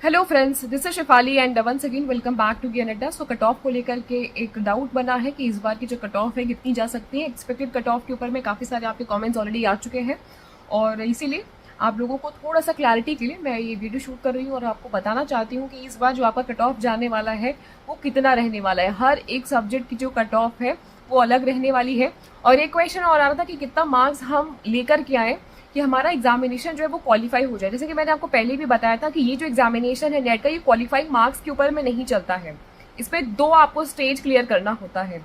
Hello friends, this is Shifali and once again welcome back to Gyan Adda. So cut off को लेकर के एक doubt बना है कि इस बार की जो कट ऑफ है कितनी जा सकती है। एक्सपेक्टेड कट ऑफ के ऊपर में काफ़ी सारे आपके कमेंट्स ऑलरेडी आ चुके हैं और इसीलिए आप लोगों को थोड़ा सा क्लैरिटी के लिए मैं ये वीडियो शूट कर रही हूँ और आपको बताना चाहती हूँ कि इस बार जो आपका कट ऑफ जाने वाला है वो कितना रहने वाला है। हर एक सब्जेक्ट की जो कट ऑफ है वो अलग रहने वाली है। और एक क्वेश्चन और आ रहा था कि कितना मार्क्स हम लेकर के आए कि हमारा एग्जामिनेशन जो है वो क्वालिफाई हो जाए। जैसे कि मैंने आपको पहले भी बताया था कि ये जो एग्जामिनेशन है नेट का, ये क्वालिफाइंग मार्क्स के ऊपर में नहीं चलता है। इसमें दो आपको स्टेज क्लियर करना होता है।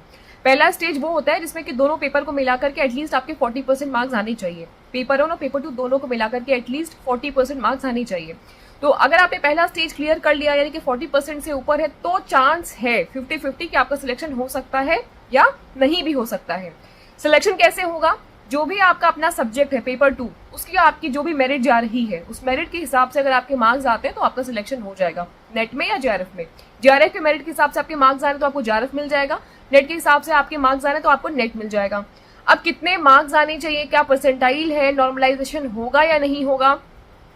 पहला स्टेज वो होता है जिसमें कि दोनों पेपर को मिलाकर के एटलीस्ट आपके 40% मार्क्स आने चाहिए। पेपर 1 और पेपर 2 दोनों को मिलाकर के एटलीस्ट 40% मार्क्स आने चाहिए। तो अगर आपने पहला स्टेज क्लियर कर लिया यानी कि 40% से ऊपर है तो चांस है 50-50 कि आपका सिलेक्शन हो सकता है या नहीं भी हो सकता है। सिलेक्शन कैसे होगा? जो भी आपका अपना सब्जेक्ट है पेपर 2, उसकी आपकी जो भी मेरिट जा रही है उस मेरिट के हिसाब से अगर आपके मार्क्स आते हैं तो आपका सिलेक्शन हो जाएगा नेट में या जेआरएफ में। जेआरएफ के मेरिट के हिसाब से आपके मार्क्स आ रहे हैं तो आपको जेआरएफ मिल जाएगा, नेट के हिसाब से आपके मार्क्स आ रहे हैं तो आपको नेट मिल जाएगा। अब कितने मार्क्स आने चाहिए, क्या परसेंटाइल है, नॉर्मलाइजेशन होगा या नहीं होगा,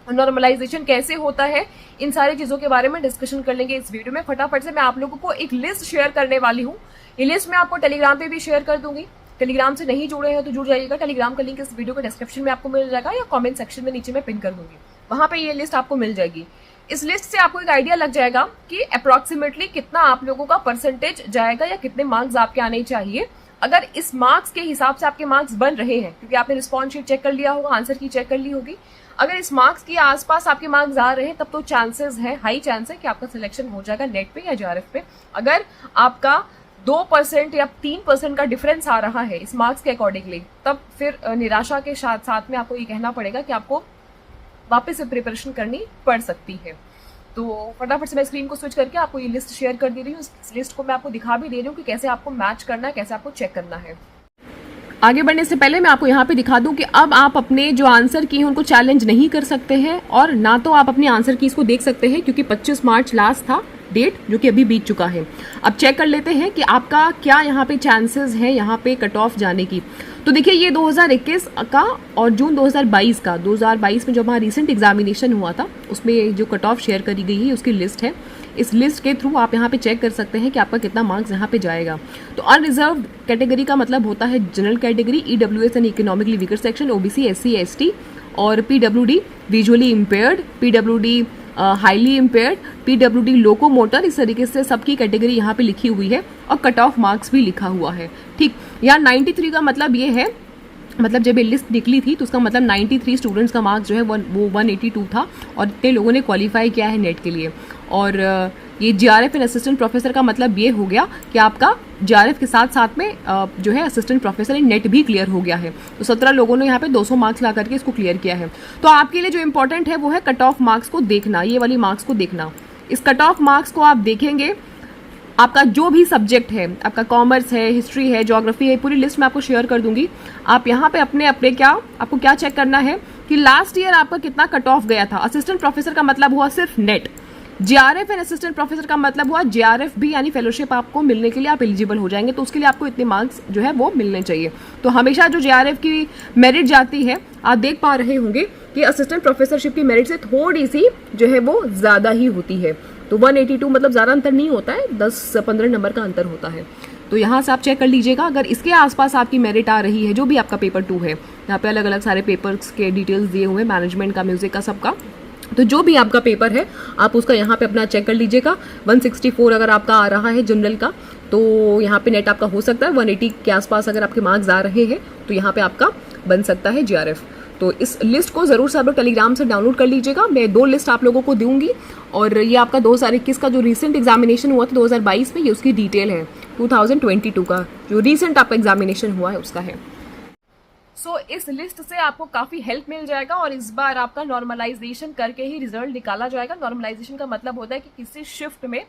नॉर्मलाइजेशन कैसे होता है, इन सारी चीजों के बारे में डिस्कशन कर लेंगे इस वीडियो में। फटाफट से मैं आप लोगों को एक लिस्ट शेयर करने वाली हूँ। ये लिस्ट मैं आपको टेलीग्राम पे भी शेयर कर दूंगी। टेलीग्राम से नहीं जुड़े हैं तो जुड़ जाइएगा। टेलीग्राम का लिंक इस वीडियो के डिस्क्रिप्शन में आपको मिल जाएगा या कमेंट सेक्शन में नीचे मैं पिन कर दूंगी, वहां पे ये लिस्ट आपको मिल जाएगी। इस लिस्ट से आपको एक आइडिया लग जाएगा कि अप्रोक्सीमेटली कितना आप लोगों का परसेंटेज जाएगा या कितने मार्क्स आपके आने चाहिए। अगर इस मार्क्स के हिसाब से आपके मार्क्स बन रहे हैं, क्योंकि आपने रिस्पॉन्स शीट चेक कर लिया होगा, आंसर की चेक कर ली होगी, अगर इस मार्क्स के आसपास आपके मार्क्स आ रहे हैं तब तो चांसेस है, हाई चांस है कि आपका सिलेक्शन हो जाएगा नेट पे या जेआरएफ पे। अगर आपका 2% या 3% का डिफरेंस आ रहा है इस मार्क्स के अकॉर्डिंगली, तब फिर निराशा के साथ साथ में आपको ये कहना पड़ेगा कि आपको वापस से प्रिपरेशन करनी पड़ सकती है। तो फटाफट से मैं स्क्रीन को स्विच करके आपको ये लिस्ट शेयर कर दे रही हूँ। इस लिस्ट को मैं आपको दिखा भी दे रही हूँ कि कैसे आपको मैच करना है, कैसे आपको चेक करना है। आगे बढ़ने से पहले मैं आपको यहाँ पे दिखा दूं कि अब आप अपने जो आंसर की हैं उनको चैलेंज नहीं कर सकते हैं और ना तो आप अपने आंसर की इसको देख सकते हैं, क्योंकि 25 मार्च लास्ट था डेट, जो कि अभी बीत चुका है। अब चेक कर लेते हैं कि आपका क्या यहाँ पे चांसेस है यहाँ पे कट ऑफ जाने की। तो देखिए, ये 2021 का और जून 2022 का, 2022 में जो हमारा रिसेंट एग्जामिनेशन हुआ था उसमें जो कट ऑफ शेयर करी गई है उसकी लिस्ट है। इस लिस्ट के थ्रू आप यहाँ पे चेक कर सकते हैं कि आपका कितना मार्क्स यहाँ पे जाएगा। तो अनरिजर्व कैटेगरी का मतलब होता है general category, EWS and economically weaker section, OBC, SC, ST और PWD visually impaired, PWD highly impaired, PWD locomotor, इस तरीके से सबकी कैटेगरी यहाँ पे लिखी हुई है और कट ऑफ मार्क्स भी लिखा हुआ है। ठीक, यहाँ 93 का मतलब ये है, मतलब जब ये लिस्ट निकली थी तो उसका मतलब 93 स्टूडेंट्स का मार्क्स जो है वो 182 था और इतने लोगों ने क्वालिफाई किया है नेट के लिए। और ये जेआरएफ एंड असिस्टेंट प्रोफेसर का मतलब ये हो गया कि आपका जेआरएफ के साथ साथ में जो है असिस्टेंट प्रोफेसर इन नेट भी क्लियर हो गया है। तो 17 लोगों ने यहाँ पे 200 मार्क्स ला करके इसको क्लियर किया है। तो आपके लिए जो इंपॉर्टेंट है वो है कट ऑफ मार्क्स को देखना, ये वाली मार्क्स को देखना। इस कट ऑफ मार्क्स को आप देखेंगे, आपका जो भी सब्जेक्ट है, आपका कॉमर्स है, हिस्ट्री है, ज्योग्राफी है, पूरी लिस्ट मैं आपको शेयर कर दूंगी। आप यहाँ पे अपने आपको क्या चेक करना है कि लास्ट ईयर आपका कितना कट ऑफ गया था। असिस्टेंट प्रोफेसर का मतलब हुआ सिर्फ net, JRF and assistant professor का मतलब हुआ जेआरएफ भी, यानी फेलोशिप आपको मिलने के लिए आप एलिजिबल हो जाएंगे, तो उसके लिए आपको इतने मार्क्स जो है वो मिलने चाहिए। तो हमेशा जो जेआरएफ की मेरिट जाती है, आप देख पा रहे होंगे कि असिस्टेंट प्रोफेसरशिप की मेरिट से थोड़ी सी जो है वो ज्यादा ही होती है। तो 182 मतलब ज्यादा अंतर नहीं होता है, 10-15 नंबर का अंतर होता है। तो यहाँ से आप चेक कर लीजिएगा। अगर इसके आसपास आपकी मेरिट आ रही है, जो भी आपका पेपर 2 है, यहाँ पे अलग अलग सारे पेपर्स के डिटेल्स दिए हुए हैं, मैनेजमेंट का, म्यूजिक का, सबका, तो जो भी आपका पेपर है आप उसका यहाँ पे अपना चेक कर लीजिएगा। 164 अगर आपका आ रहा है जनरल का, तो यहाँ पे नेट आपका हो सकता है 180 के आसपास। अगर आपके मार्क्स आ रहे हैं तो यहाँ पे आपका बन सकता है जेआरएफ। तो इस लिस्ट को जरूर से आप लोग टेलीग्राम से डाउनलोड कर लीजिएगा। मैं 2 लिस्ट आप लोगों को दूंगी और ये आपका 2021 का जो रिसेंट एग्जामिनेशन हुआ था 2022 में, ये उसकी डिटेल है। 2022 का जो रिसेंट आपका एग्जामिनेशन हुआ है उसका है। सो इस लिस्ट से आपको काफी हेल्प मिल जाएगा और इस बार आपका नॉर्मलाइजेशन करके ही रिजल्ट निकाला जाएगा। नॉर्मलाइजेशन का मतलब होता है कि किसी शिफ्ट में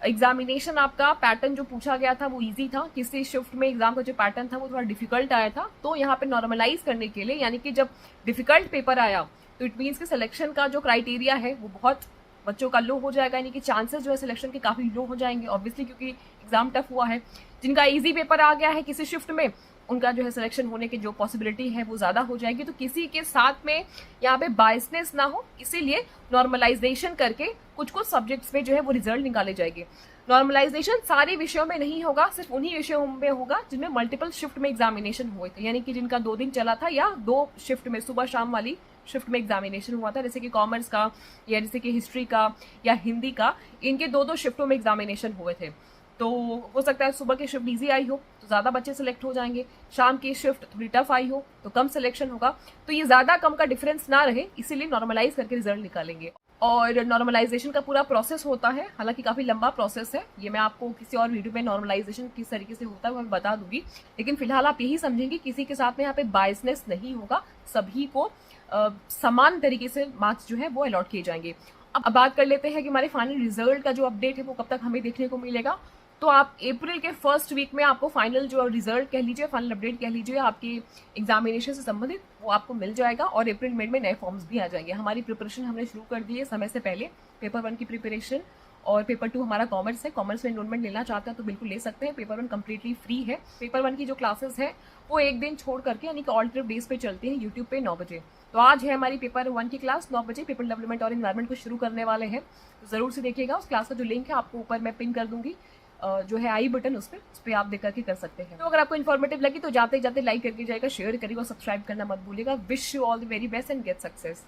एग्जामिनेशन आपका पैटर्न जो पूछा गया था वो इजी था, किसी शिफ्ट में एग्जाम का जो पैटर्न था वो थोड़ा डिफिकल्ट आया था। तो यहाँ पे नॉर्मलाइज करने के लिए, यानी कि जब डिफिकल्ट पेपर आया तो इट मीन्स कि सिलेक्शन का जो क्राइटेरिया है वो बहुत बच्चों का लो हो जाएगा, यानी कि चांसेस जो है सिलेक्शन के काफी लो हो जाएंगे ऑब्वियसली, क्योंकि एग्जाम टफ हुआ है। जिनका इजी पेपर आ गया है किसी शिफ्ट में उनका जो है सिलेक्शन होने की जो पॉसिबिलिटी है वो ज़्यादा हो जाएगी। तो किसी के साथ में यहाँ पे बायसनेस ना हो, इसीलिए नॉर्मलाइजेशन करके कुछ कुछ सब्जेक्ट्स में जो है वो रिजल्ट निकाले जाएंगे। नॉर्मलाइजेशन सारे विषयों में नहीं होगा, सिर्फ उन्हीं विषयों में होगा जिनमें मल्टीपल शिफ्ट में एग्जामिनेशन हुए थे, यानी कि जिनका 2 दिन चला था या 2 शिफ्ट में सुबह शाम वाली शिफ्ट में एग्जामिनेशन हुआ था, जैसे कि कॉमर्स का या जैसे कि हिस्ट्री का या हिंदी का, इनके 2-2 शिफ्टों में एग्जामिनेशन हुए थे। तो हो सकता है सुबह की शिफ्ट ईजी आई हो तो ज़्यादा बच्चे सिलेक्ट हो जाएंगे, शाम की शिफ्ट थोड़ी टफ आई हो तो कम सिलेक्शन होगा। तो ये ज़्यादा कम का डिफरेंस ना रहे, इसीलिए नॉर्मलाइज करके रिजल्ट निकालेंगे। और नॉर्मलाइजेशन का पूरा प्रोसेस होता है, हालांकि काफ़ी लंबा प्रोसेस है, ये मैं आपको किसी और वीडियो में नॉर्मलाइजेशन किस तरीके से होता है वो मैं बता दूंगी। लेकिन फिलहाल आप यही समझेंगे किसी के साथ में यहाँ पे बायसनेस नहीं होगा, सभी को समान तरीके से मार्क्स जो है वो अलॉट किए जाएंगे। अब बात कर लेते हैं कि हमारे फाइनल रिजल्ट का जो अपडेट है वो कब तक हमें देखने को मिलेगा। तो आप अप्रैल के फर्स्ट वीक में आपको फाइनल जो रिजल्ट कह लीजिए, फाइनल अपडेट कह लीजिए, आपकी एग्जामिनेशन से संबंधित वो आपको मिल जाएगा। और अप्रैल में नए फॉर्म्स भी आ जाएंगे। हमारी प्रिपरेशन हमने शुरू कर दी है समय से पहले, पेपर 1 की प्रिपरेशन, और पेपर 2 हमारा कॉमर्स है। कॉमर्स में एनरोलमेंट लेना चाहते हैं तो बिल्कुल ले सकते हैं, पेपर 1 कम्प्लीटली फ्री है। पेपर 1 की जो क्लासेस है वो एक दिन छोड़ करके यानी कि ऑल्टरनेटिव डेज पे चलती है यूट्यूब पे 9 बजे। तो आज है हमारी पेपर 1 की क्लास 9 बजे, पीपल डेवलपमेंट और एनवायरमेंट को शुरू करने वाले हैं। तो जरूर से देखिएगा, उस क्लास का जो लिंक है आपको ऊपर मैं पिन कर दूंगी, जो है आई बटन, उस पर आप देख करके कर सकते हैं। तो अगर आपको इन्फॉर्मेटिव लगी तो जाते जाते लाइक करके जाएगा, शेयर करिएगा और सब्सक्राइब करना मत भूलिएगा। Wish you all the very best and get success.